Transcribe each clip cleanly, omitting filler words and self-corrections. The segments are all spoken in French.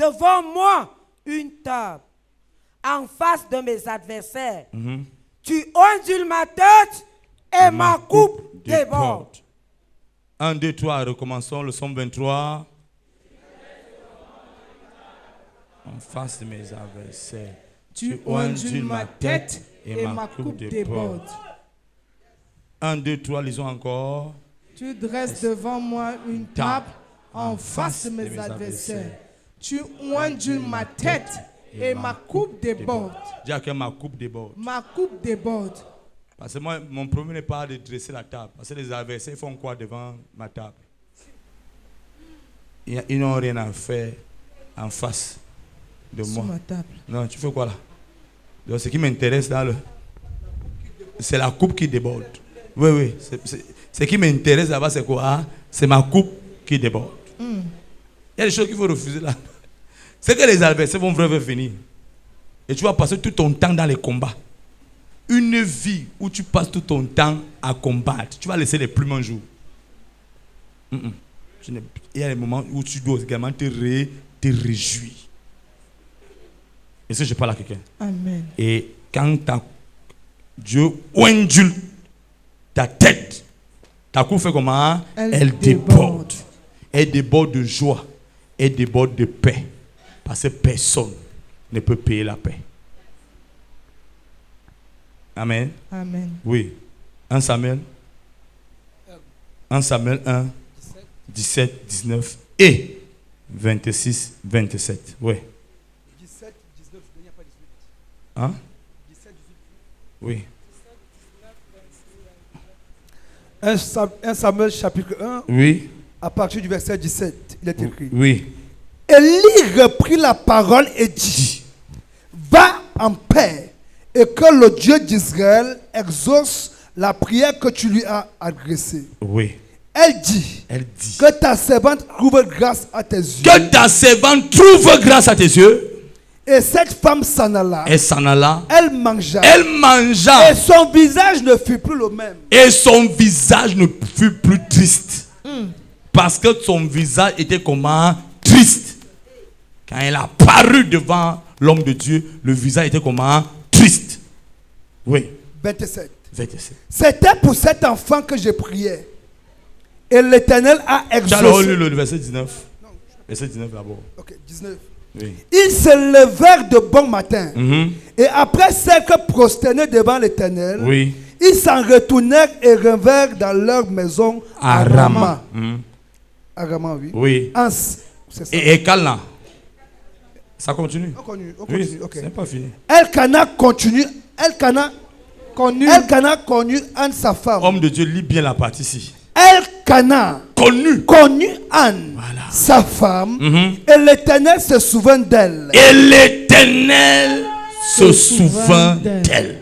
devant moi une table en face de mes adversaires. Tu ondules ma tête et ma coupe déborde. 1, 2, 3, recommençons le psaume 23. En face de mes adversaires. Tu ondules ma tête et ma coupe déborde. 1, 2, 3, lisons encore. Tu dresses devant moi une table en face de mes adversaires. Tu ondules ma tête et ma coupe déborde. Dis à quel ma coupe déborde. Ma coupe déborde. Parce que moi, mon problème n'est pas de dresser la table. Parce que les adversaires font quoi devant ma table? Ils n'ont rien à faire en face de moi. Sur ma table. Non, tu fais quoi là? Donc, ce qui m'intéresse là, c'est la coupe qui déborde. Oui, oui. Ce qui m'intéresse là-bas, c'est quoi? C'est ma coupe qui déborde. Il y a des choses qu'il faut refuser là. C'est que les adversaires vont vraiment venir. Et tu vas passer tout ton temps dans les combats. Une vie où tu passes tout ton temps à combattre. Tu vas laisser les plumes un jour. Il y a des moments où tu dois également te réjouir. Est-ce que je parle à quelqu'un? Amen. Et quand Dieu ondule ta tête, ta coupe fait comment? Elle déborde. Elle déborde de joie. Elle déborde de paix. Parce que personne ne peut payer la paix. Amen. Amen. Oui. 1 Samuel 1, 17, 19 et 26, 27. Oui. 17, 19, il n'y a pas 18. Hein? 17, 18. Oui. 1 Samuel chapitre 1, Oui. à partir du verset 17, il est écrit. Oui. Élie reprit la parole et dit, va en paix et que le Dieu d'Israël exauce la prière que tu lui as adressée. Oui. Elle dit, que ta servante trouve grâce à tes yeux. Que ta servante trouve grâce à tes yeux. Et cette femme s'en alla. Elle s'en alla. Elle mangea. Elle mangea. Et son visage ne fut plus le même. Et son visage ne fut plus triste. Parce que son visage était comment? Triste. Quand elle a paru devant l'homme de Dieu, le visage était comment? Triste. Oui. 27. 27. C'était pour cet enfant que je priais. Et l'Éternel a Tu as exaucé. lu le verset 19. Verset 19 d'abord. Ok, 19. Oui. Ils se levèrent de bon matin. Et après s'être prosternés devant l'Éternel, Oui. ils s'en retournèrent et revinrent dans leur maison à Rama. À Rama, oui. Oui. C'est ça. Et Kalna. Ça continue. On continue, Oui, ok. c'est pas fini. Elkana continue. Elkana connut Anne sa femme. Homme de Dieu, lis bien la partie ici. Elkana connut Anne, sa femme, et l'Éternel se souvint d'elle. Et l'Éternel se souvint d'elle.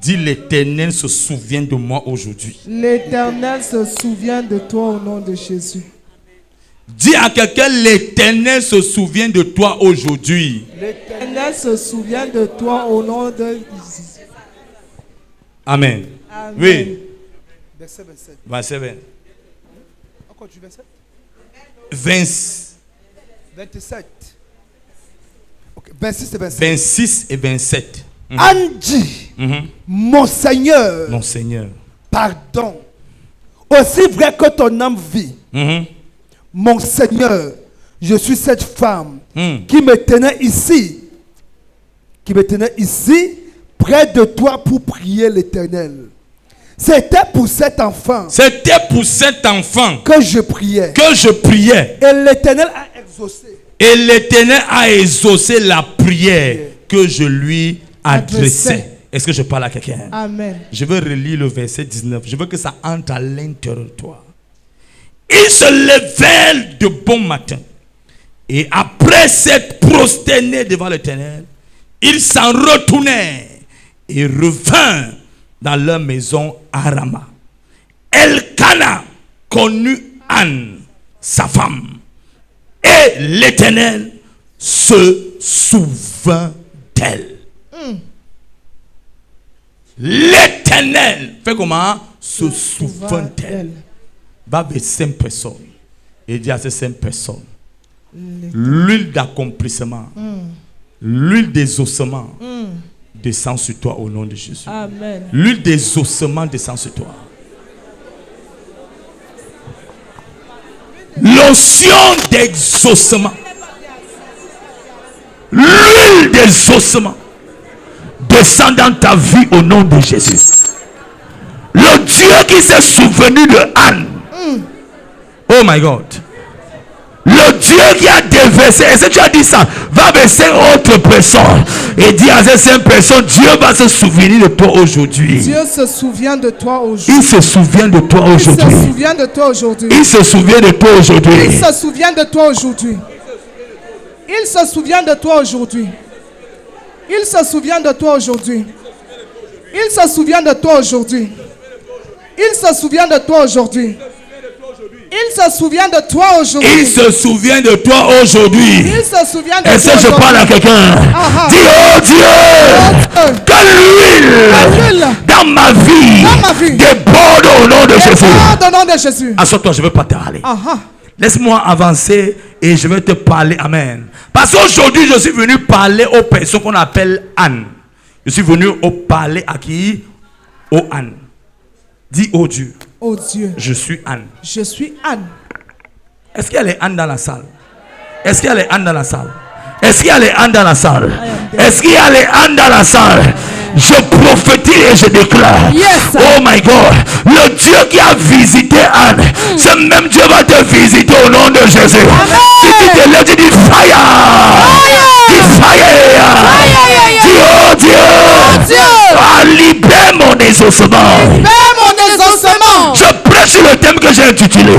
Dis, l'Éternel se souvient de moi aujourd'hui. L'Éternel se souvient de toi au nom de Jésus. Dis à quelqu'un, l'Éternel se souvient de toi aujourd'hui. L'Éternel se souvient de toi au nom de Jésus. Amen. Amen. Oui. Verset 27. Verset 20. Encore du verset 27 Ok, 26 et 27. 26 et 27. Anne dit, mon Seigneur, pardon. Aussi vrai que ton âme vit, mon Seigneur, je suis cette femme qui me tenait ici, près de toi pour prier l'Éternel. C'était pour cet enfant. Que je priais. Et l'Éternel a exaucé. Et l'Éternel a exaucé la prière que je lui adressais. Est-ce que je parle à quelqu'un? Amen. Je veux relire le verset 19. Je veux que ça entre à l'intérieur de toi. Ils se levèrent de bon matin. Et après s'être prosternés devant l'Éternel, ils s'en retournèrent et revinrent dans leur maison à Rama. Elkana connut Anne, sa femme. Et l'Éternel se souvint d'elle. L'Éternel fait comment? Se souvint d'elle. Va vers 5 personnes et dit à ces 5 personnes, l'huile d'accomplissement, l'huile des ossements descend sur toi au nom de Jésus. Amen. L'huile des ossements descend sur toi. L'onction d'exaucement. L'huile des ossements descend dans ta vie au nom de Jésus. Le Dieu qui s'est souvenu de Anne. Oh my God. Le Dieu qui a déversé, et si tu as dit ça, va verser autre personne et dit à cette 5 personnes, Dieu va se souvenir de toi aujourd'hui. Dieu se souvient de toi aujourd'hui. Il se souvient de toi Il se aujourd'hui. souvient de toi aujourd'hui. Il se souvient de toi aujourd'hui. Il se souvient de toi aujourd'hui. Il se souvient de toi aujourd'hui. Il se souvient de toi aujourd'hui. Il se souvient de toi aujourd'hui. Il se souvient de toi aujourd'hui. Il se souvient de toi aujourd'hui. Il se souvient de toi aujourd'hui. Il se souvient de toi aujourd'hui. Est-ce que je parle à quelqu'un? Dis, oh Dieu, que l'huile dans ma vie déborde au nom de Jésus. Au nom de Jésus. Assois-toi, je ne veux pas te parler. Laisse-moi avancer et je vais te parler. Amen. Parce qu'aujourd'hui, je suis venu parler aux personnes qu'on appelle Anne. Je suis venu parler à qui? Aux Anne. Dis, oh Dieu. Oh Dieu. Je suis Anne. Je suis Anne. Est-ce qu'il y a les Anne dans la salle? Est-ce qu'il y a les Anne dans la salle? Est-ce qu'il y a les Anne dans la salle? Est-ce qu'il y a les Anne dans la salle? Je prophétise et je déclare. Yes. Oh my God. Le Dieu qui a visité Anne, ce même Dieu va te visiter au nom de Jésus. Amen. Si tu te lèves, tu dis fire. Dis fire. Dis oh Dieu. Ah, libère mon exaucement. Je prêche sur le thème que j'ai intitulé.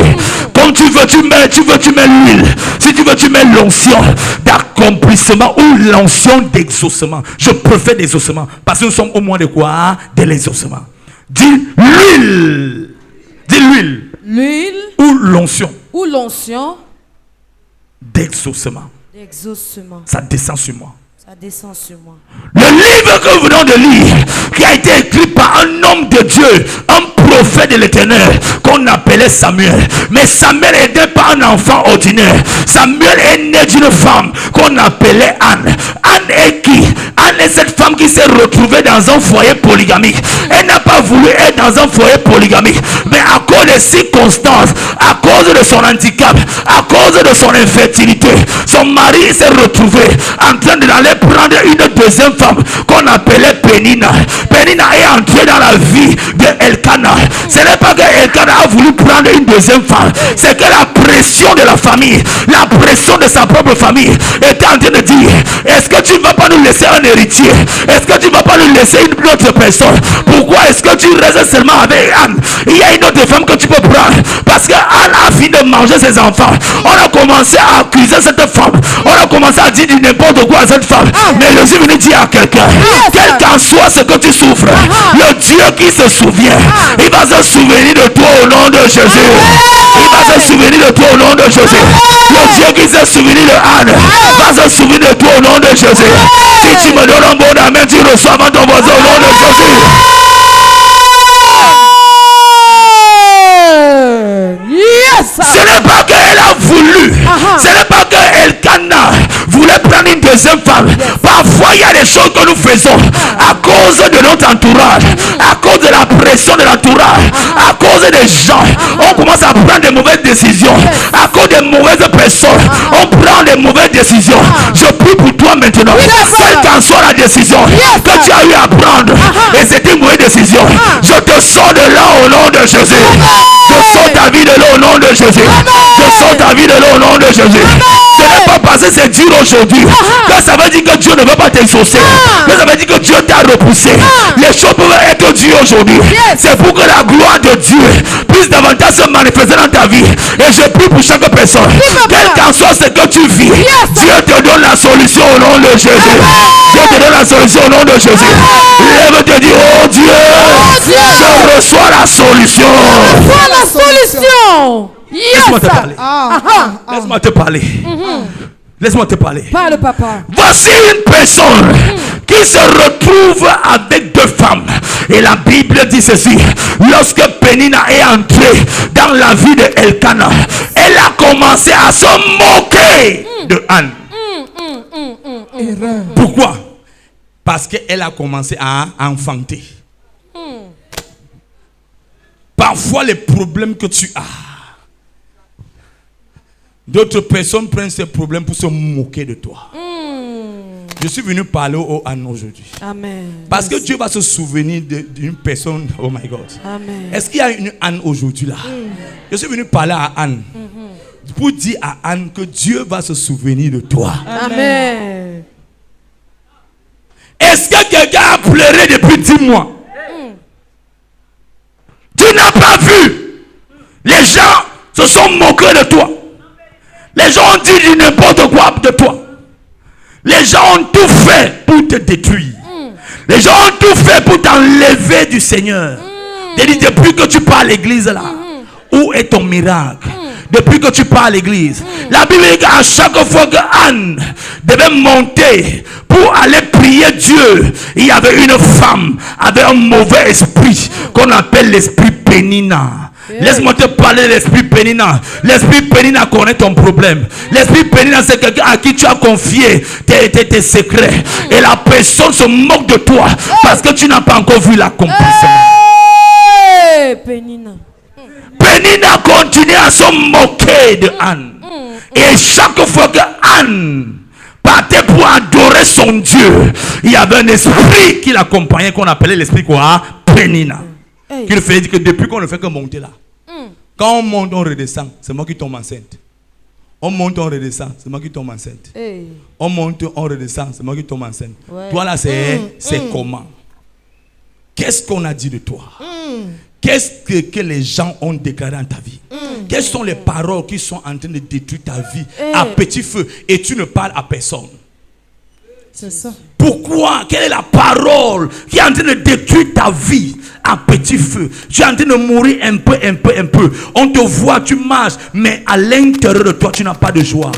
Comme tu veux, tu mets l'huile. Si tu veux, tu mets l'onction d'accomplissement ou l'onction d'exaucement. Je préfère l'exaucement parce que nous sommes au moins de quoi? De l'exaucement. Dis l'huile. Dis l'huile. L'huile Ou l'onction ou l'onction d'exaucement. d'exaucement. Ça descend sur moi. Ça descend sur moi. Le livre que nous venons de lire, qui a été écrit par un homme de Dieu, un prophète de l'Éternel, qu'on appelait Samuel. Mais Samuel n'était pas un enfant ordinaire. Samuel est né d'une femme qu'on appelait Anne. Anne est qui? Anne est cette femme qui s'est retrouvée dans un foyer polygamique. Elle n'a pas voulu être dans un foyer polygamique. Mais à cause des circonstances, à cause de son handicap, à cause de son infertilité, son mari s'est retrouvé en train d'aller prendre une deuxième femme qu'on appelait Pénina. Pénina est entrée dans la vie de Elkana. Ce n'est pas que Elkana a voulu prendre une deuxième femme, c'est que la pression de la famille, la pression de sa propre famille était en train de dire, est-ce que tu ne vas pas nous laisser un héritier? Est-ce que tu ne vas pas nous laisser une autre personne? Pourquoi est-ce que tu restes seulement avec Anne? Il y a une autre femme que tu peux prendre parce que Anne a fini de manger ses enfants. On a commencé à accuser cette femme, on a commencé à dire du n'importe quoi à cette femme. Mais je suis venu dire à quelqu'un, quel qu'en soit ce que tu souffres, le Dieu qui se souvient, il va se souvenir de toi au nom de Jésus. Il va se souvenir de toi au nom de Jésus. Le Dieu qui s'est souvenu de Anne va se souvenir de toi au nom de Jésus. Si tu me donnes un bon amen, tu reçois avant ton voisin au nom de Jésus. Ce n'est pas qu'elle a voulu, ce n'est pas qu'Elkana voulait prendre une deuxième femme. Parfois il y a des choses que nous faisons à cause de notre entourage, à cause de la pression de l'entourage, à cause des gens. On commence à prendre de mauvaises décisions à cause des mauvaises personnes. On prend des mauvaises décisions. Je prie pour toi maintenant, quelle qu'en soit la décision que tu as eu à prendre, et c'est une mauvaise décision, je te sors de là au nom de Jésus. Je sors ta vie de là au nom de Jésus. Je sors ta vie de là au nom de Jésus. Ce n'est pas parce que c'est dur aujourd'hui que ça veut dire que Dieu ne veut pas t'exaucer. Que ça veut dire que Dieu t'a repoussé. Les choses peuvent être dures aujourd'hui. C'est pour que la gloire de Dieu puisse davantage se manifester dans ta vie. Et je prie pour chaque personne, quel qu'en soit ce que tu vis, Dieu te donne la solution au nom de Jésus. Dieu te donne la solution au nom de Jésus. Lève te dire, oh Dieu, je reçois la solution. La solution. Laisse-moi te parler. Laisse-moi te parler. Laisse-moi te parler. Parle, papa. Voici une personne qui se retrouve avec deux femmes. Et la Bible dit ceci. Lorsque Pénina est entrée dans la vie de Elkana, elle a commencé à se moquer moqué de Anne. Erreur. Pourquoi? Parce qu'elle a commencé à enfanter. Parfois, les problèmes que tu as, d'autres personnes prennent ces problèmes pour se moquer de toi. Je suis venu parler aux Anne aujourd'hui. Amen. Parce que Dieu va se souvenir d'une personne. Oh my God. Amen. Est-ce qu'il y a une Anne aujourd'hui là? Je suis venu parler à Anne. Pour dire à Anne que Dieu va se souvenir de toi. Amen. Est-ce que quelqu'un a pleuré depuis 10 mois? Tu n'as pas vu. Les gens se sont moqués de toi. Les gens ont dit du n'importe quoi de toi. Les gens ont tout fait pour te détruire. Les gens ont tout fait pour t'enlever du Seigneur. Depuis que tu pars à l'église là, où est ton miracle? Depuis que tu pars à l'église, la Bible dit qu'à chaque fois que Anne devait monter pour aller prier Dieu, il y avait une femme avec un mauvais esprit qu'on appelle l'esprit Pénina. Laisse-moi te parler de l'esprit Pénina. L'esprit Pénina connaît ton problème. L'esprit Pénina, c'est quelqu'un à qui tu as confié tes secrets. Et la personne se moque de toi parce que tu n'as pas encore vu l'accomplissement. Pénina. Pénina continue à se moquer de Anne. Et chaque fois que Anne partait pour adorer son Dieu, il y avait un esprit qui l'accompagnait qu'on appelait l'esprit quoi? Pénina. Qui le fait dire que depuis qu'on ne fait que monter là, quand on monte, on redescend, c'est moi qui tombe enceinte. On monte, on redescend, c'est moi qui tombe enceinte. On monte, on redescend, c'est moi qui tombe enceinte. Toi là, c'est comment? Qu'est-ce qu'on a dit de toi? Qu'est-ce que les gens ont déclaré dans ta vie? Quelles sont les paroles qui sont en train de détruire ta vie à petit feu et tu ne parles à personne? C'est ça. Pourquoi? Quelle est la parole qui est en train de détruire ta vie à petit feu? Tu es en train de mourir un peu. On te voit, tu marches, mais à l'intérieur de toi, tu n'as pas de joie.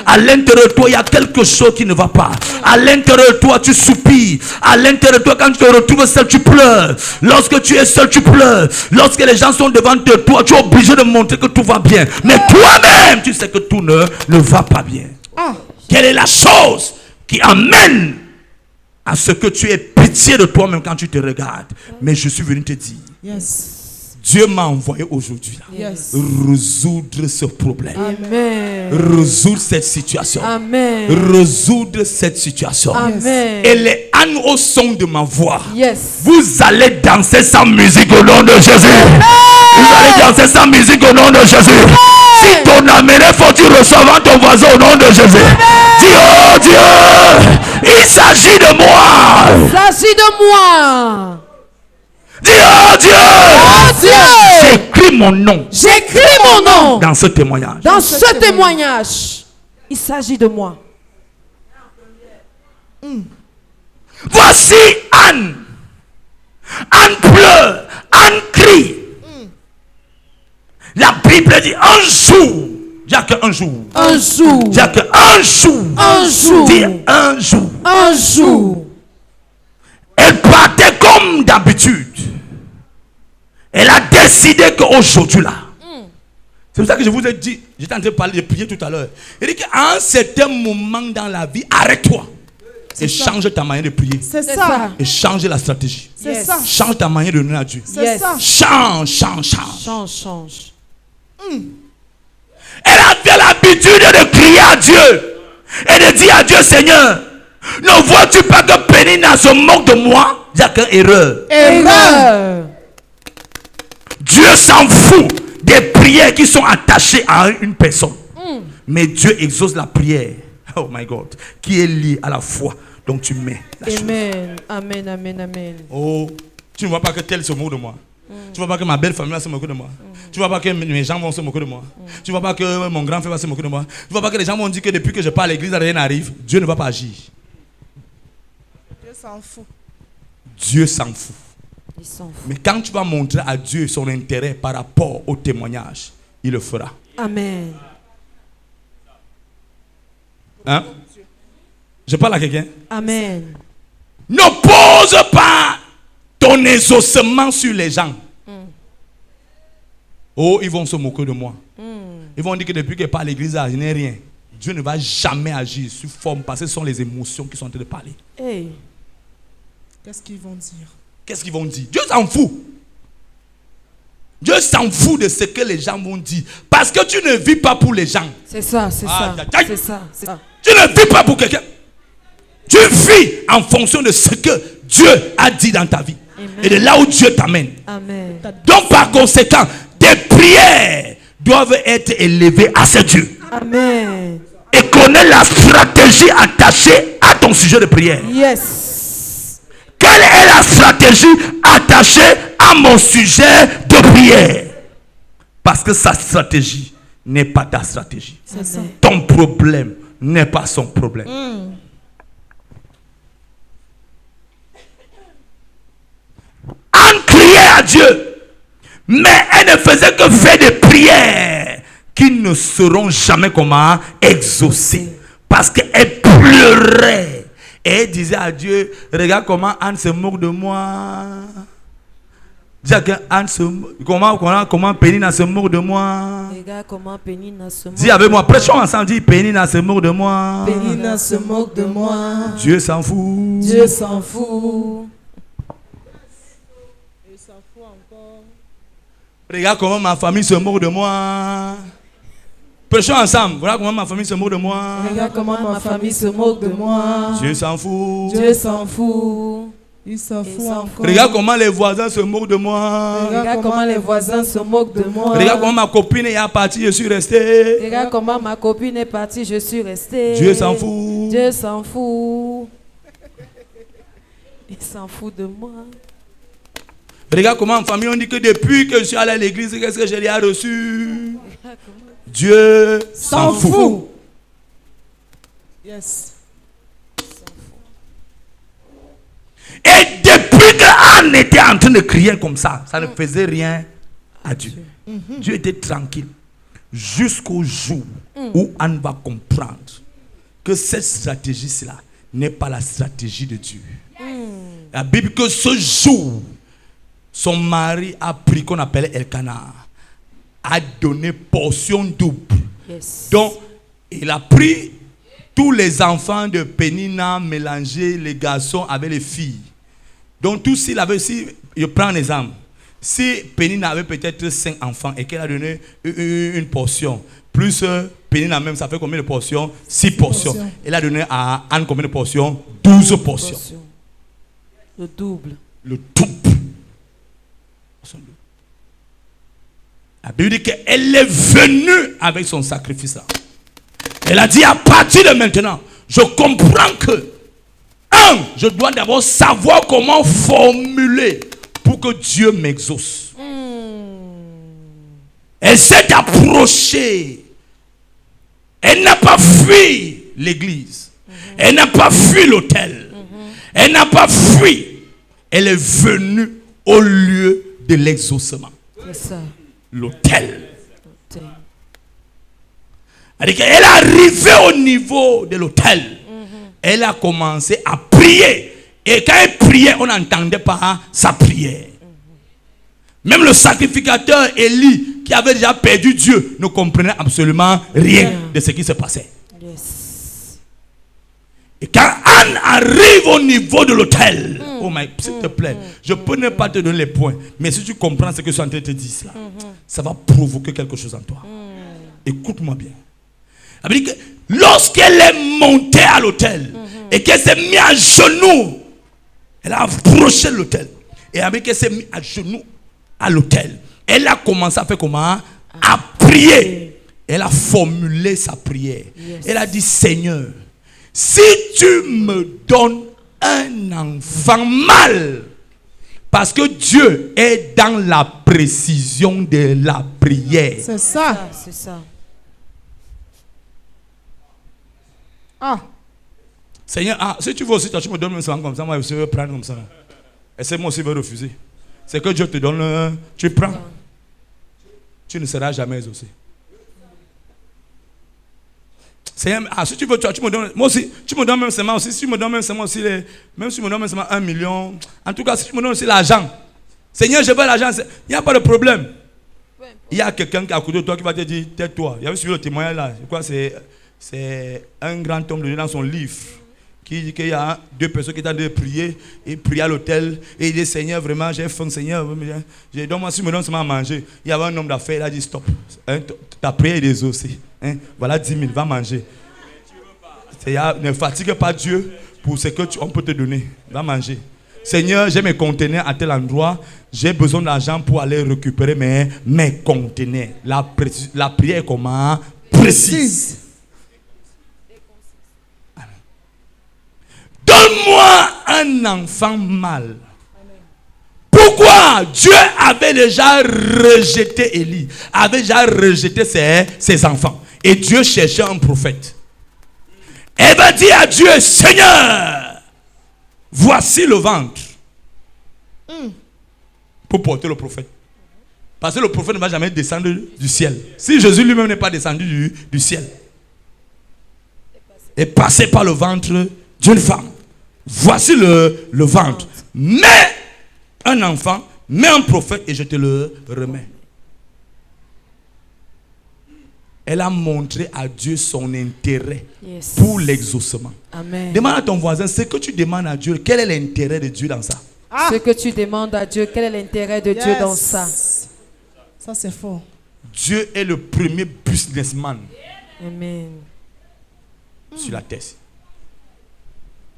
À l'intérieur de toi, il y a quelque chose qui ne va pas. À l'intérieur de toi, tu soupires. À l'intérieur de toi, quand tu te retrouves seul, tu pleures. Lorsque tu es seul, tu pleures. Lorsque les gens sont devant toi, tu es obligé de montrer que tout va bien. Mais toi-même, tu sais que tout ne va pas bien. Quelle est la chose qui amène à ce que tu aies pitié de toi-même quand tu te regardes? Mais je suis venu te dire, Dieu m'a envoyé aujourd'hui résoudre ce problème. Amen. Résoudre cette situation. Amen. Résoudre cette situation. Amen. Et les ânes au son de ma voix, Yes. vous allez danser sans musique au nom de Jésus. Vous allez danser sans musique au nom de Jésus. Si ton amené, faut que tu reçoives ton voisin au nom de Jésus. Dis, oh Dieu, il s'agit de moi. Il s'agit de moi. Dis, oh Dieu, Oh Dieu. j'écris mon nom J'écris mon nom dans ce témoignage. dans ce témoignage. Il s'agit de moi. Voici Anne. Anne pleure, Anne crie. La Bible dit un jour. Il n'y a qu'un jour. Un jour. Il n'y a qu'un jour. Un jour. Dis un jour. Un jour. Elle partait comme d'habitude. Elle a décidé qu'aujourd'hui là. C'est pour ça que je vous ai dit, j'étais en train de parler de prier tout à l'heure. Il dit qu'à un certain moment dans la vie, arrête-toi. Et change ta manière de prier. C'est ça. Et change la stratégie. C'est ça. Change ta manière de donner à Dieu. C'est ça. Change. Change. Elle avait l'habitude de crier à Dieu. Et de dire à Dieu, Seigneur, ne vois-tu pas que Pénina se moque de moi? Il n'y a qu'une erreur. Erreur. Dieu s'en fout des prières qui sont attachées à une personne. Mais Dieu exauce la prière. Oh my God. Qui est liée à la foi. Donc tu mets la chose. Amen. Oh, tu ne vois pas que tel se moque de moi. Tu ne vois pas que ma belle famille va se moquer de moi. Tu ne vois pas que mes gens vont se moquer de moi. Tu ne vois pas que mon grand frère va se moquer de moi. Tu ne vois pas que les gens vont dire que depuis que je pars à l'église, rien n'arrive. Dieu ne va pas agir. Dieu s'en fout. Dieu s'en fout. Il s'en fout. Mais quand tu vas montrer à Dieu son intérêt par rapport au témoignage, il le fera. Amen. Hein? Je parle à quelqu'un. Amen. Ne pose pas ton exaucement sur les gens. Oh, ils vont se moquer de moi. Ils vont dire que depuis que je pars à l'église, je n'ai rien. Dieu ne va jamais agir sur forme parce que ce sont les émotions qui sont en train de parler. Hey. Qu'est-ce qu'ils vont dire? Qu'est-ce qu'ils vont dire? Dieu s'en fout. Dieu s'en fout de ce que les gens vont dire. Parce que tu ne vis pas pour les gens. C'est ça, c'est ça. Aïe. C'est ça, c'est ça. Tu ne vis pas pour quelqu'un. Tu vis en fonction de ce que Dieu a dit dans ta vie. Amen. Et de là où Dieu t'amène. Amen. Donc par conséquent, tes prières doivent être élevées à ce Dieu. Amen. Et connais la stratégie attachée à ton sujet de prière. Yes. Quelle est la stratégie attachée à mon sujet de prière? Parce que sa stratégie n'est pas ta stratégie. C'est ça. Ton problème n'est pas son problème. Anne criait à Dieu, mais elle ne faisait que faire des prières qui ne seront jamais comment exaucées. Parce qu'elle pleurait. Et elle disait à Dieu, regarde comment Anne se moque de moi. Dis à Anne se comment Pénina se moque de moi. Regarde comment Pénina se moque. Dis avec moi, prêchons ensemble, dis Pénina se moque de moi. Pénina se moque de moi. Dieu s'en fout. Dieu s'en fout. Il s'en fout encore. Regarde comment ma famille se moque de moi. Prêchons ensemble. Voilà comment ma famille se moque de moi. Regarde comment ma famille se moque de moi. Dieu s'en fout. Dieu s'en fout. Il s'en fout s'en encore. Regarde comment les voisins se moquent de moi. Regarde comment les voisins se moquent de moi. Regarde comment ma copine est partie, je suis resté. Regarde comment ma copine est partie, je suis resté. Dieu s'en fout. Dieu s'en fout. Il s'en fout de moi. Regarde comment en famille on dit que depuis que je suis allé à l'église, qu'est-ce que je lui ai reçu? Dieu s'en fout. Yes. Et depuis que Anne était en train de crier comme ça ne faisait rien à Dieu. Dieu était tranquille. Jusqu'au jour où Anne va comprendre que cette stratégie-là n'est pas la stratégie de Dieu. La Bible dit que ce jour, son mari a pris qu'on appelait Elkanah, a donné portion double. Yes. Donc, il a pris tous les enfants de Pénina mélangés, les garçons avec les filles. Donc, tout s'il avait, si je prends un exemple, si Pénina avait peut-être 5 enfants et qu'elle a donné une portion, plus Pénina même, ça fait combien de portions? 6 portions. Elle a donné à Anne combien de portions? 12 portions. Le double. Le double. La Bible dit qu'elle est venue avec son sacrifice là. Elle a dit à partir de maintenant, je comprends que je dois d'abord savoir comment formuler pour que Dieu m'exauce. Elle s'est approchée. Elle n'a pas fui l'église. Elle n'a pas fui l'autel. Elle n'a pas fui. Elle est venue au lieu de l'exaucement. C'est ça. L'autel. Elle est arrivée au niveau de l'autel. Elle a commencé à prier. Et quand elle priait, on n'entendait pas sa prière. Même le sacrificateur Élie, qui avait déjà perdu Dieu, ne comprenait absolument rien de ce qui se passait. Yes. Et quand Anne arrive au niveau de l'autel, oh my, s'il te plaît, je peux ne pas te donner les points, mais si tu comprends ce que je suis en train de te dire là, ça va provoquer quelque chose en toi. Écoute-moi bien. Ça veut dire que lorsqu'elle est montée à l'autel et qu'elle s'est mise à genoux, elle a approché l'autel. Et avec qu'elle s'est mise à genoux à l'autel, elle a commencé à faire comment? À prier. Elle a formulé sa prière. Yes. Elle a dit, Seigneur, si tu me donnes un enfant mâle, parce que Dieu est dans la précision de la prière. C'est ça. C'est ça. Ah. Seigneur, si tu veux aussi, tu me donnes un enfant comme ça, moi je vais prendre comme ça. Et c'est moi aussi je vais refuser. C'est que Dieu te donne, tu prends. Tu ne seras jamais exaucé. Seigneur, si tu veux, tu me donnes, moi aussi, tu me donnes même seulement aussi, si tu me donnes même seulement aussi, même si tu me donnes même seulement 1 million, en tout cas, si tu me donnes aussi l'argent, Seigneur, je veux l'argent, il n'y a pas de problème. Il y a quelqu'un qui est à côté de toi qui va te dire, tais-toi. Il y avait suivi le témoignage là, je crois que c'est c'est un grand homme de Dieu dans son livre qui dit qu'il y a 2 personnes qui sont en train de prier et prier à l'hôtel et il dit Seigneur vraiment j'ai faim Seigneur donne-moi si me donne seulement à manger. Il y avait un homme d'affaires, il a dit stop, ta prière est exaucée, voilà 10 000, va manger. Ne fatigue pas Dieu pour ce qu'on peut te donner, va manger. Seigneur, j'ai mes conteneurs à tel endroit, j'ai besoin d'argent pour aller récupérer mes conteneurs. La prière est comment? Précise. Donne-moi un enfant mâle. Pourquoi? Dieu avait déjà rejeté Élie, avait déjà rejeté ses enfants. Et Dieu cherchait un prophète. Elle va dire à Dieu, Seigneur, voici le ventre. Pour porter le prophète. Parce que le prophète ne va jamais descendre du ciel. Si Jésus lui-même n'est pas descendu du ciel. Et passer par le ventre d'une femme. Voici le ventre. Mets un enfant, mets un prophète et je te le remets. Elle a montré à Dieu son intérêt pour l'exaucement. Amen. Demande à ton voisin, ce que tu demandes à Dieu, quel est l'intérêt de Dieu dans ça? Ce que tu demandes à Dieu, quel est l'intérêt de Dieu dans ça? Ça c'est fort. Dieu est le premier businessman. Amen. Sur la terre.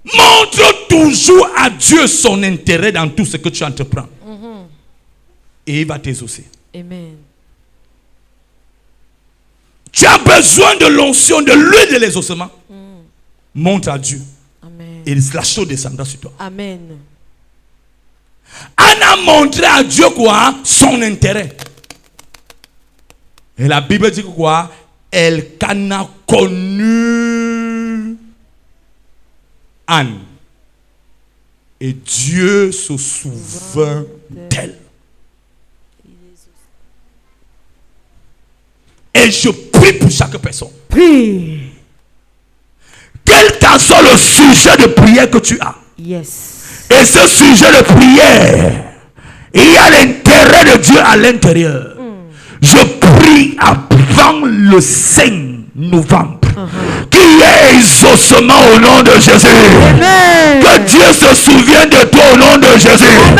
Montre toujours à Dieu son intérêt dans tout ce que tu entreprends. Et il va t'exaucer. Amen. Tu as besoin de l'onction, de l'huile de l'exaucement. Montre à Dieu. Amen. Et la chose descendra sur toi. Amen. Anna a montré à Dieu quoi? Son intérêt. Et la Bible dit quoi? Elkana connu Anne. Et Dieu se souvint d'elle. Et je prie pour chaque personne. Prie. Quel qu'en soit le sujet de prière que tu as. Yes. Et ce sujet de prière, il y a l'intérêt de Dieu à l'intérieur. Je prie avant le 5 novembre qu'il y ait exaucement au nom de Jésus. Amen. Que Dieu se souvienne de toi au nom de Jésus. Amen.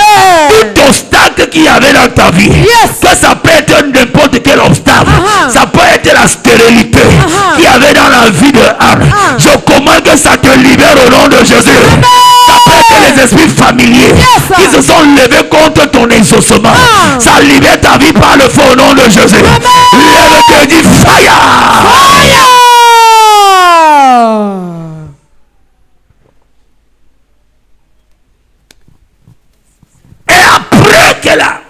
Tout obstacle qu'il y avait dans ta vie, que ça peut être n'importe quel obstacle, ça peut être la stérilité qu'il y avait dans la vie de Anne. Je commande que ça te libère au nom de Jésus. Ça peut être les esprits familiers qui se sont levés contre ton exaucement. Ça libère ta vie par le feu au nom de Jésus. Lève-toi et dis fire. Fire. Et après qu'elle a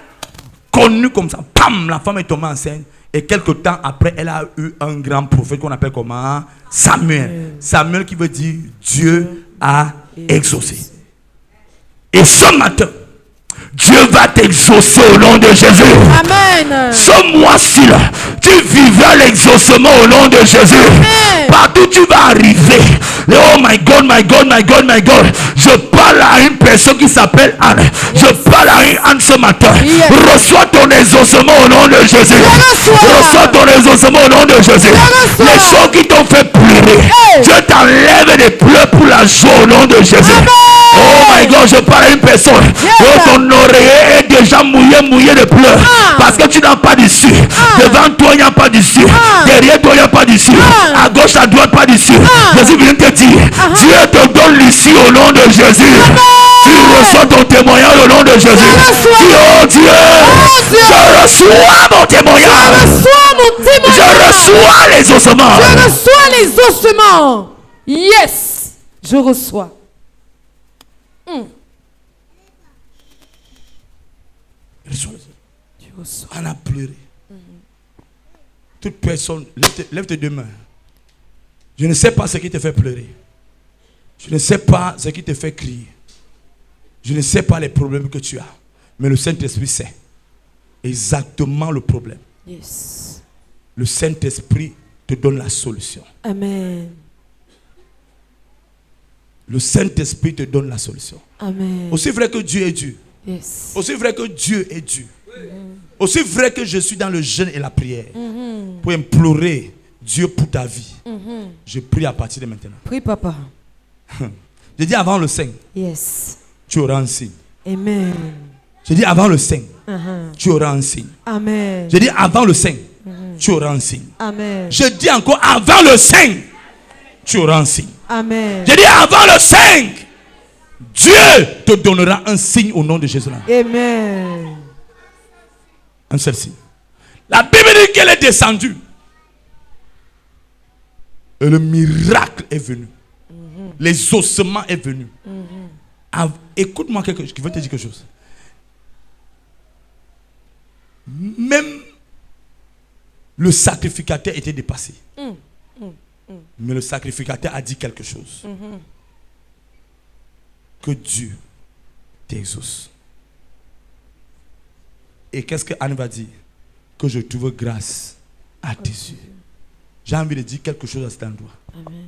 connu comme ça, pam, la femme est tombée enceinte. Et quelque temps après, elle a eu un grand prophète qu'on appelle comment? Samuel. Samuel qui veut dire Dieu a exaucé. Et ce matin, Dieu va t'exaucer au nom de Jésus. Amen. Ce mois-ci là, tu vivras l'exaucement au nom de Jésus. Amen. Partout tu vas arriver. Oh my God, my God, my God, my God. Je parle à une personne qui s'appelle Anne. Je parle à une Anne ce matin. Reçois ton exaucement au nom de Jésus. Reçois ton exaucement au nom de Jésus. Les choses qui t'ont fait pleurer, Dieu t'enlève des pleurs pour la joie au nom de Jésus. Oh my God, je parle à une personne. Oh, ton oreiller est déjà mouillé de pleurs. Parce que tu n'as pas d'issue. Devant toi, il n'y a pas d'issue. Derrière toi, il n'y a pas d'issue. À gauche, à droite, pas d'issue. Jésus vient te dire, Dieu te donne l'issue au nom de Jésus. Tu reçois ton témoignage au nom de Jésus. Oh Dieu, je reçois mon témoignage. Je reçois les ossements. Je reçois les ossements. Yes. Je reçois. On a pleuré. Toute personne, lève tes deux mains. Je ne sais pas ce qui te fait pleurer. Je ne sais pas ce qui te fait crier. Je ne sais pas les problèmes que tu as. Mais le Saint-Esprit sait exactement le problème. Yes. Le Saint-Esprit te donne la solution. Amen. Le Saint-Esprit te donne la solution. Amen. Aussi vrai que Dieu est Dieu. Yes. Aussi vrai que Dieu est Dieu. Aussi vrai que je suis dans le jeûne et la prière pour implorer Dieu pour ta vie. Je prie à partir de maintenant. Prie, papa. Je dis avant le 5, Yes. tu auras un signe. Amen. Je dis avant le 5, Uh-huh. tu auras un signe. Amen. Je dis avant le 5, tu auras un signe. Amen. Je dis encore avant le 5, tu auras un signe. Amen. Je dis avant le 5, Dieu te donnera un signe au nom de Jésus. Amen. Un seul signe. La Bible dit qu'elle est descendue. Et le miracle est venu. Les ossements est venu. Écoute-moi je veux te dire quelque chose. Même le sacrificateur était dépassé. Mais le sacrificateur a dit quelque chose. Que Dieu t'exauce. Et qu'est-ce que Anne va dire? Que je trouve grâce à tes yeux. J'ai envie de dire quelque chose à cet endroit. Amen.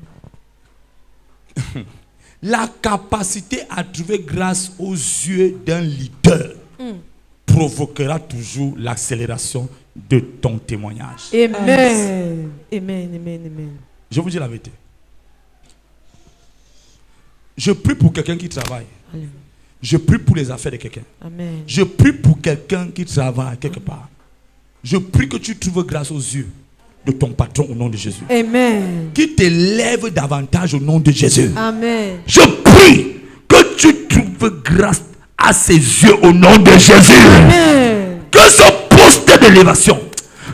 La capacité à trouver grâce aux yeux d'un leader provoquera toujours l'accélération de ton témoignage. Amen. Amen. Amen. Amen. Je vous dis la vérité. Je prie pour quelqu'un qui travaille. Alléluia. Je prie pour les affaires de quelqu'un. Amen. Je prie pour quelqu'un qui travaille quelque part. Je prie que tu trouves grâce aux yeux de ton patron au nom de Jésus. Amen. Qui t'élève davantage au nom de Jésus. Amen. Je prie que tu trouves grâce à ses yeux au nom de Jésus. Amen. Que ce poste d'élévation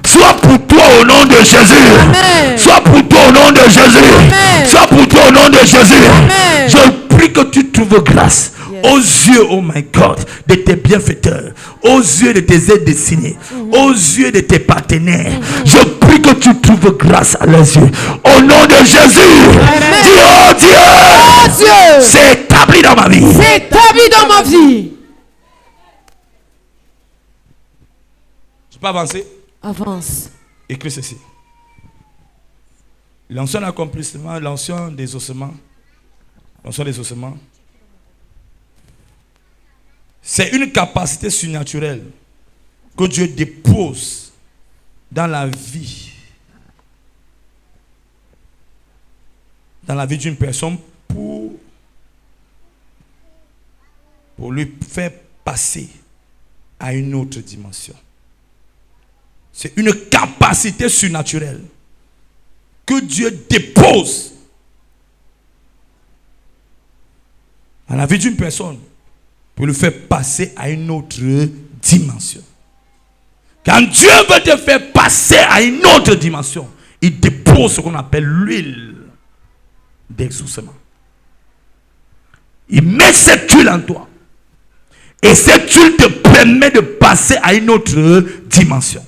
soit pour toi au nom de Jésus. Amen. Soit pour toi au nom de Jésus. Amen. Soit pour toi au nom de Jésus. Amen. Je prie que tu trouves grâce aux yeux, oh my God, de tes bienfaiteurs, aux yeux de tes aides destinées, aux yeux de tes partenaires. Je prie que tu trouves grâce à leurs yeux. Au nom de Jésus. Dis, oh Dieu, Oh Dieu, c'est établi dans ma vie. c'est établi dans ma vie. Je peux avancer? Avance. Écris ceci. L'ancien accomplissement, l'ancien des ossements, c'est une capacité surnaturelle que Dieu dépose dans la vie d'une personne pour lui faire passer à une autre dimension. C'est une capacité surnaturelle que Dieu dépose dans la vie d'une personne pour le faire passer à une autre dimension. Quand Dieu veut te faire passer à une autre dimension, il dépose ce qu'on appelle l'huile d'exaucement. Il met cette huile en toi. Et cette huile te permet de passer à une autre dimension.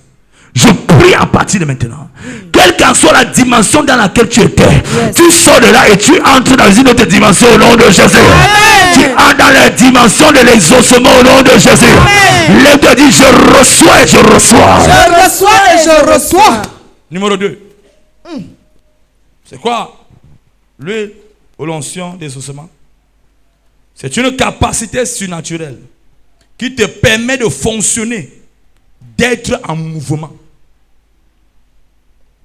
Je prie à partir de maintenant. Quelle qu'en soit la dimension dans laquelle tu étais, tu sors de là et tu entres dans une autre dimension au nom de Jésus. Amen. Tu entres dans la dimension de l'exaucement au nom de Jésus. Lève te dit, je reçois et je reçois. Je reçois et je reçois. Numéro 2. C'est quoi? L'huile ou l'onction des ossements. C'est une capacité surnaturelle qui te permet de fonctionner, d'être en mouvement.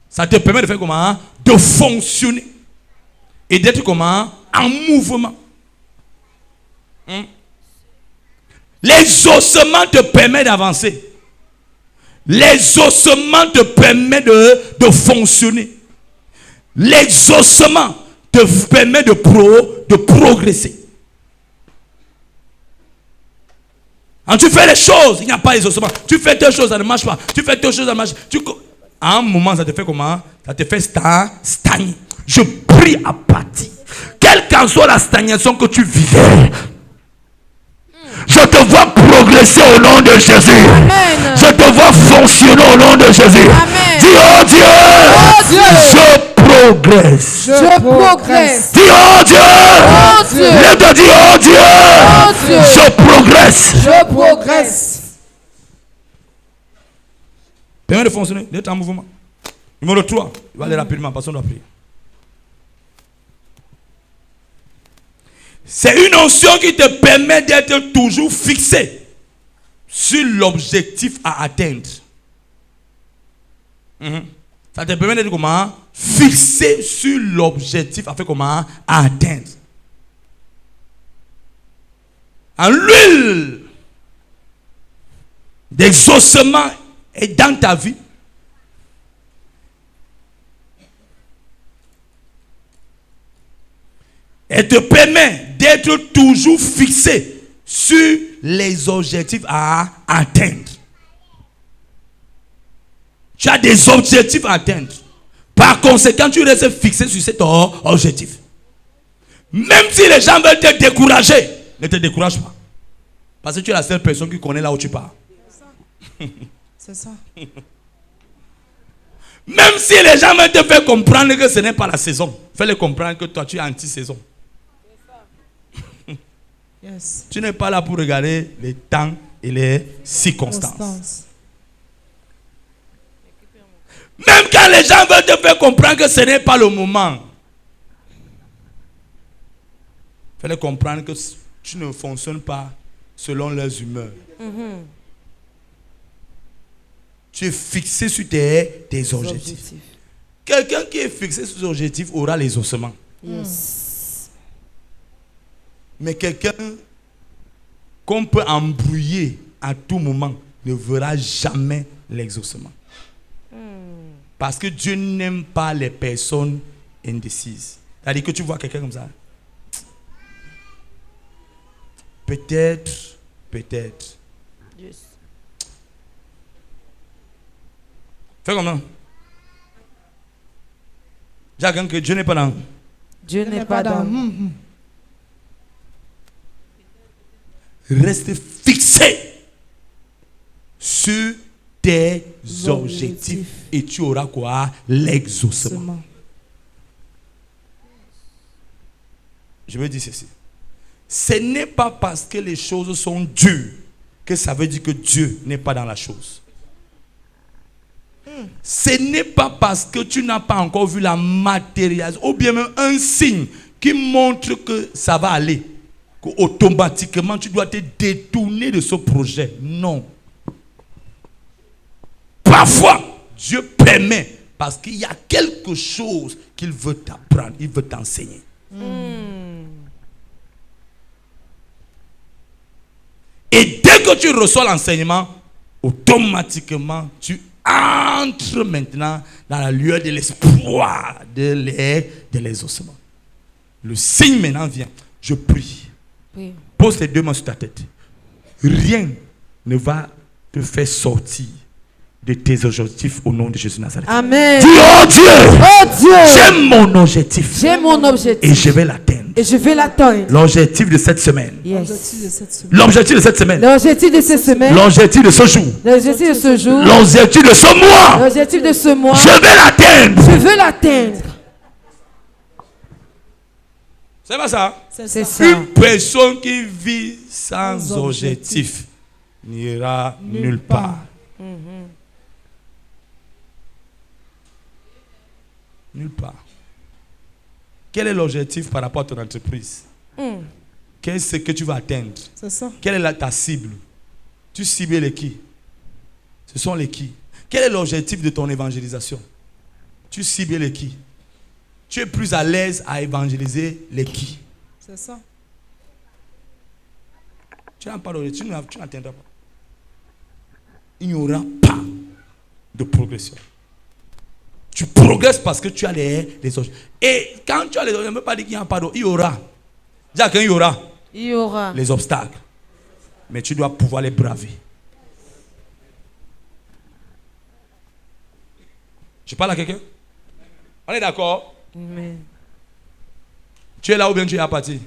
Ça te permet de faire comment? De fonctionner. Et d'être comment? En mouvement. Les ossements te permettent d'avancer. Les ossements te permettent de fonctionner. Les ossements te permettent de progresser. Quand tu fais les choses, il n'y a pas les ossements. Tu fais telle chose, ça ne marche pas. Tu fais telle chose, ça ne marche pas. À un moment, ça te fait comment? Ça te fait stagner. Je prie à partir. Quelle qu'en soit la stagnation que tu vivais, je te vois progresser au nom de Jésus. Amen. Je te vois fonctionner au nom de Jésus. Amen. Dis, oh Dieu, Oh Dieu, je progresse. je progresse. Dis, oh Dieu, Oh Dieu, lève te dire, oh Dieu, Oh Dieu, je progresse. je progresse. Permet de fonctionner, d'être en mouvement. Numéro 3, il va aller rapidement, parce qu'on doit prier. C'est une onction qui te permet d'être toujours fixé sur l'objectif à atteindre. Ça te permet d'être comment? Fixé sur l'objectif afin comment? Atteindre. En l'huile d'exaucement est dans ta vie. Elle te permet d'être toujours fixé sur les objectifs à atteindre. Tu as des objectifs à atteindre. Par conséquent, tu restes fixé sur cet objectif. Même si les gens veulent te décourager, ne te décourage pas. Parce que tu es la seule personne qui connaît là où tu pars. C'est ça. Même si les gens veulent te faire comprendre que ce n'est pas la saison, fais-les comprendre que toi tu es anti-saison. Yes. Tu n'es pas là pour regarder les temps et les circonstances. Constance. Même quand les gens veulent te faire comprendre que ce n'est pas le moment, fais-les comprendre que tu ne fonctionnes pas selon leurs humeurs. Tu es fixé sur tes objectifs. Quelqu'un qui est fixé sur ses objectifs aura les ossements. Yes. Mais quelqu'un qu'on peut embrouiller à tout moment ne verra jamais l'exaucement. Parce que Dieu n'aime pas les personnes indécises. C'est-à-dire que tu vois quelqu'un comme ça. Peut-être. Yes. Fais comme ça. Jacques, que Dieu n'est pas dans. Dieu n'est pas dans. Reste fixé sur tes objectifs et tu auras quoi? L'exaucement. Je veux dire ceci. Ce n'est pas parce que les choses sont dures que ça veut dire que Dieu n'est pas dans la chose. Ce n'est pas parce que tu n'as pas encore vu la matérialisation ou bien même un signe qui montre que ça va aller, qu'automatiquement tu dois te détourner de ce projet. Non. Parfois, Dieu permet parce qu'il y a quelque chose qu'il veut t'apprendre, il veut t'enseigner. Et dès que tu reçois l'enseignement, automatiquement, tu entres maintenant dans la lueur de l'espoir, de l'exaucement. Le signe maintenant vient. Je prie. Oui. Pose tes deux mains sur ta tête. Rien ne va te faire sortir de tes objectifs au nom de Jésus Nazareth. Amen. Dis, oh Dieu, Oh Dieu, j'ai mon objectif j'ai mon objectif et je vais l'atteindre. et je vais l'atteindre. L'objectif de cette semaine. Yes. Objectif de cette semaine. L'objectif de cette semaine. L'objectif de cette semaine, L'objectif de ce jour. l'objectif de ce jour, L'objectif de ce mois. l'objectif de ce mois, Je vais l'atteindre. je veux l'atteindre. C'est pas ça? C'est ça. Une personne qui vit sans objectif n'ira nulle part. Nulle part. Quel est l'objectif par rapport à ton entreprise? Qu'est-ce que tu vas atteindre? C'est ça. Quelle est ta cible? Tu cibles les qui? Ce sont les qui? Quel est l'objectif de ton évangélisation? Tu cibles les qui? Tu es plus à l'aise à évangéliser les qui? C'est ça. Tu n'as pas d'objectif, tu n'atteindras pas. Il n'y aura pas de progression. Tu progresses parce que tu as les objectifs. Et quand tu as les objectifs, on ne peut pas dire qu'il n'y a pas d'objectif. Il y aura. Jacques, il y aura. Il y aura. Les obstacles. Mais tu dois pouvoir les braver. Je parle à quelqu'un? On est d'accord? Amen. Tu es là ou bien tu es à partir?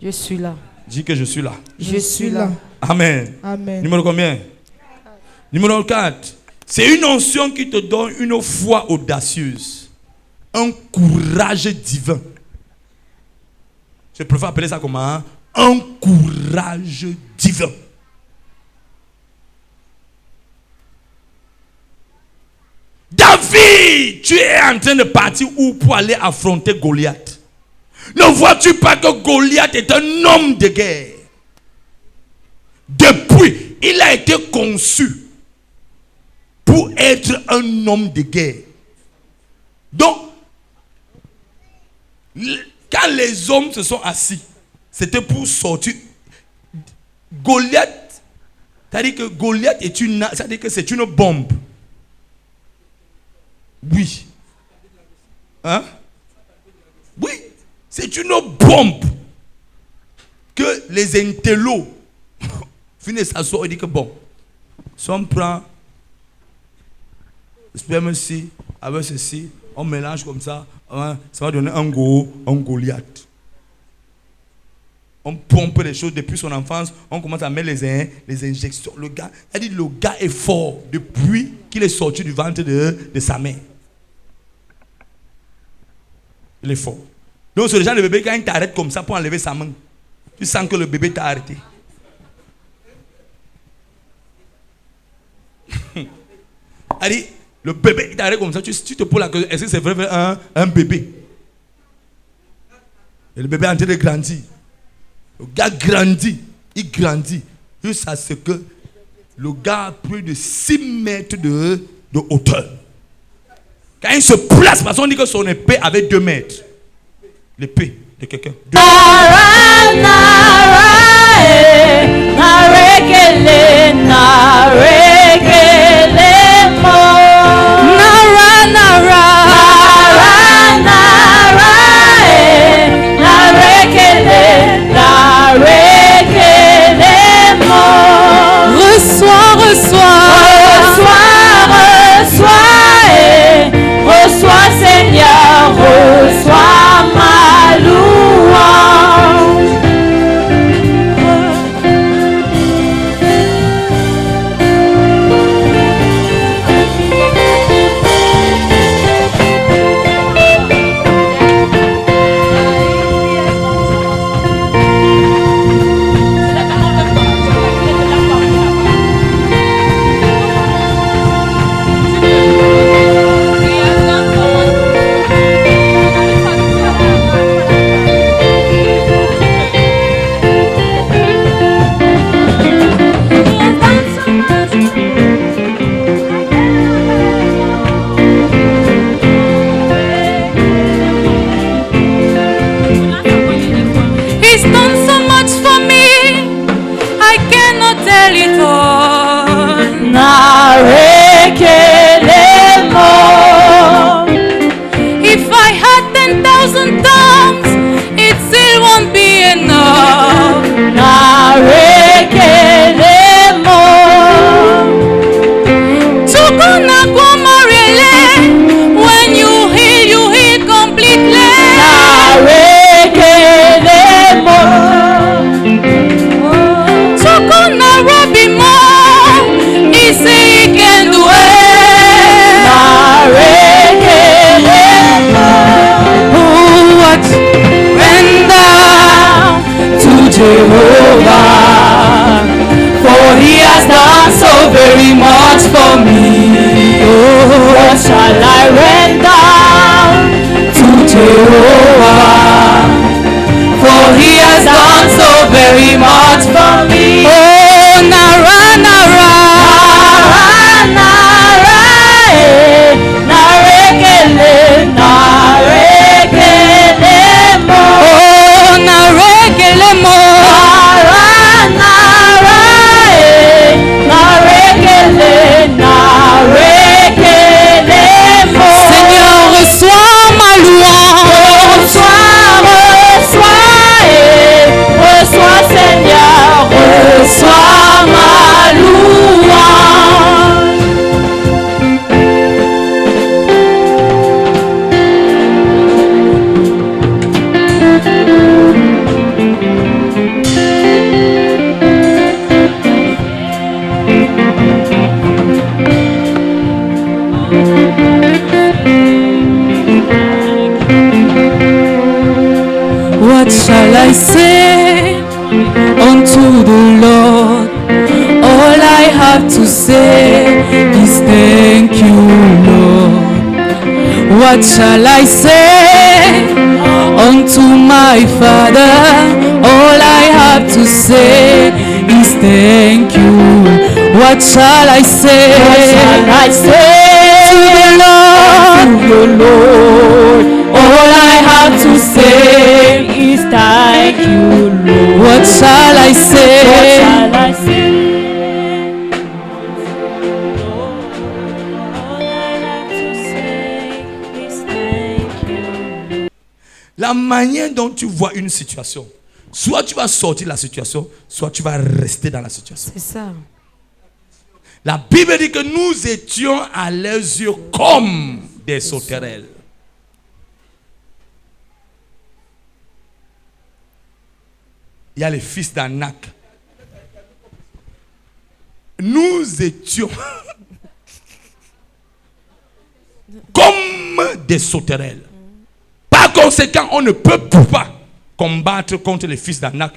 Je suis là. Dis que je suis là. Je suis là. Amen. Amen. Numéro combien? Numéro 4. C'est une onction qui te donne une foi audacieuse. Un courage divin. Je préfère appeler ça comment? Un courage divin. David, tu es en train de partir où pour aller affronter Goliath? Ne vois-tu pas que Goliath est un homme de guerre? Depuis, il a été conçu pour être un homme de guerre. Donc, quand les hommes se sont assis, c'était pour sortir. Goliath, c'est-à-dire que Goliath est c'est-à-dire que c'est une bombe. Oui. Hein? Oui, c'est une bombe que les intellos finissent s'asseoir et disent que bon, si on prend le sperme-ci avec ceci, on mélange comme ça, hein, ça va donner un Goliath. On pompe les choses depuis son enfance, on commence à mettre les injections. Le gars est fort depuis qu'il est sorti du ventre de sa mère. Il est fort. Donc c'est le genre de bébé, quand il t'arrête comme ça pour enlever sa main, tu sens que le bébé t'a arrêté. Allez, le bébé il t'arrête comme ça, tu te poses la question, est-ce que c'est vraiment un bébé? Et le bébé est en train de grandir. Le gars grandit, il grandit, jusqu'à ce que le gars a plus de 6 mètres de hauteur. Quand il se place, parce qu'on dit que son épée avait 2 mètres. L'épée de quelqu'un. Reçois Seigneur, reçois ma louange. If I had 10,000 tongues, it still won't be enough. When you heal completely. He say he can do it. What? Render to Jehovah, for he has done so very much for me. Oh, what shall I render to Jehovah, for he has done so very much for me. Oh, Nara, Nara. Seigneur, reçois ma louange. Reçois Seigneur, reçois ma louange. What shall I say unto the Lord? All I have to say is thank you, Lord. What shall I say unto my Father? All I have to say is thank you. What shall I say? What shall I say to the Lord? you, Lord. All I have to say is thank you, Lord. What shall I say? What shall I say? La manière dont tu vois une situation, soit tu vas sortir de la situation, soit tu vas rester dans la situation. C'est ça. La Bible dit que nous étions à leurs yeux comme des sauterelles. Il y a les fils d'Anak. Nous étions comme des sauterelles. Par conséquent, on ne peut pas combattre contre les fils d'Anak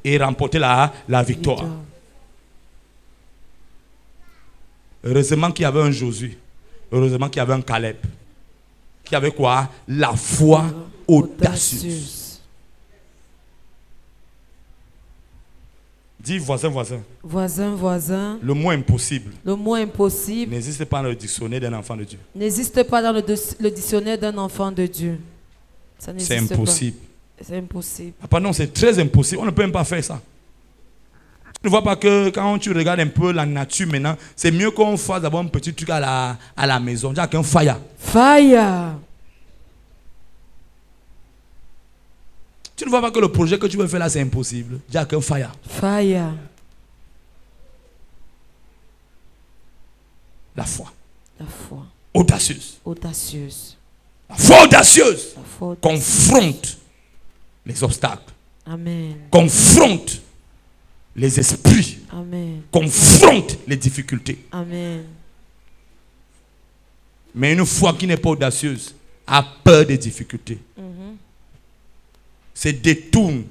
et remporter la victoire. Heureusement qu'il y avait un Josué. Heureusement qu'il y avait un Caleb. Qui avait quoi? La foi audacieuse. Dis voisin, voisin. Voisin, voisin. Le mot impossible. Le mot impossible N'existe pas dans le dictionnaire d'un enfant de Dieu. n'existe pas dans le dictionnaire d'un enfant de Dieu. Ça C'est n'existe impossible. pas. C'est impossible. Ah, pardon, c'est très impossible. On ne peut même pas faire ça. Tu ne vois pas que quand tu regardes un peu la nature maintenant, c'est mieux qu'on fasse d'abord un petit truc à la maison. J'ai qu'un fire. Fire. Tu ne vois pas que le projet que tu veux faire là, c'est impossible. J'ai qu'un fire. Fire. La foi. La foi. Audacieuse. Audacieuse. La foi audacieuse. La foi audacieuse. Confronte les obstacles. Amen. Confronte les esprits. Amen. Confronte les difficultés. Amen. Mais une foi qui n'est pas audacieuse a peur des difficultés. Se détourne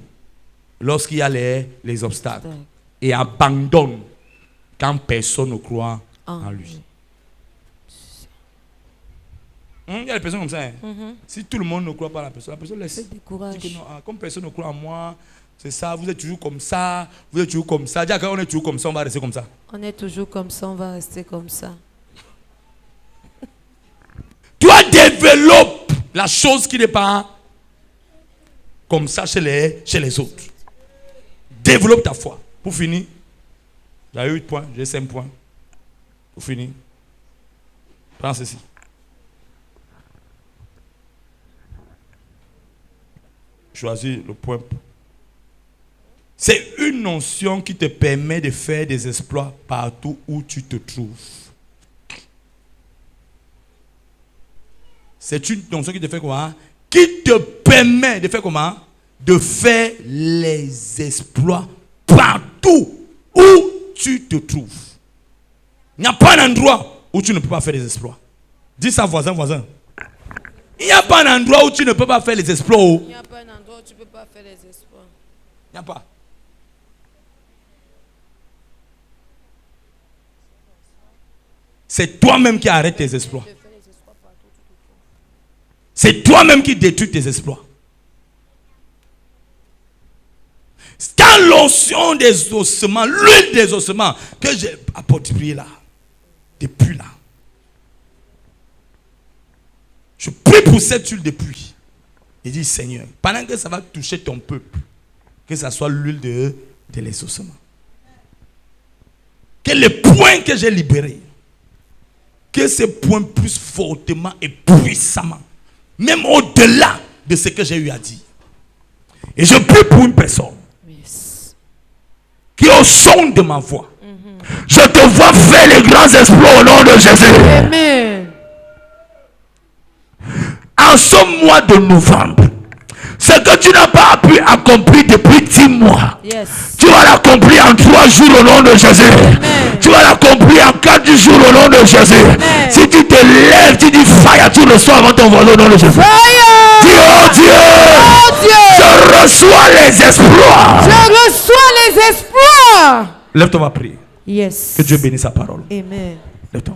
lorsqu'il y a les obstacles et abandonne quand personne ne croit en lui. Il y a des personnes comme ça. Hein? Si tout le monde ne croit pas à la personne laisse. Dit que non, comme personne ne croit en moi, c'est ça, vous êtes toujours comme ça, vous êtes toujours comme ça. Déjà quand on est toujours comme ça, on va rester comme ça. On est toujours comme ça, on va rester comme ça. Toi, développe la chose qui n'est pas comme ça chez les autres. Développe ta foi. Pour finir, j'ai 8 points, j'ai 5 points. Pour finir, prends ceci. Choisis le point. C'est une notion qui te permet de faire des exploits partout où tu te trouves. C'est une notion qui te fait quoi? Qui te permet de faire comment? De faire les exploits partout où tu te trouves. Il n'y a pas un endroit où tu ne peux pas faire des exploits. Dis ça, voisin, voisin. Il n'y a pas un endroit où tu ne peux pas faire les exploits. Il n'y a pas un endroit où tu ne peux pas faire les exploits. Il n'y a pas. C'est toi-même qui arrêtes tes exploits. C'est toi-même qui détruis tes exploits. Quand l'onction des ossements, l'huile des ossements que j'ai apporté là, depuis là, je prie pour cette huile depuis. Et dis Seigneur, pendant que ça va toucher ton peuple, que ça soit l'huile de les ossements. Que les points que j'ai libérés, que ces points plus fortement et puissamment, même au-delà de ce que j'ai eu à dire. Et je prie pour une personne qui au son de ma voix, je te vois faire les grands exploits au nom de Jésus. Amen. En ce mois de novembre, ce que tu n'as pas pu accomplir depuis 10 mois, tu vas l'accomplir en 3 jours au nom de Jésus. Amen. Tu vas l'accomplir en 4 jours au nom de Jésus. Amen. Si tu te lèves, tu dis fire, tu reçois avant ton voisin au nom de Jésus. Fire! Dis oh Dieu, je reçois les exploits. Je reçois les exploits. Lève-toi, va prier. Yes. Que Dieu bénisse sa parole. Amen. Lève-toi.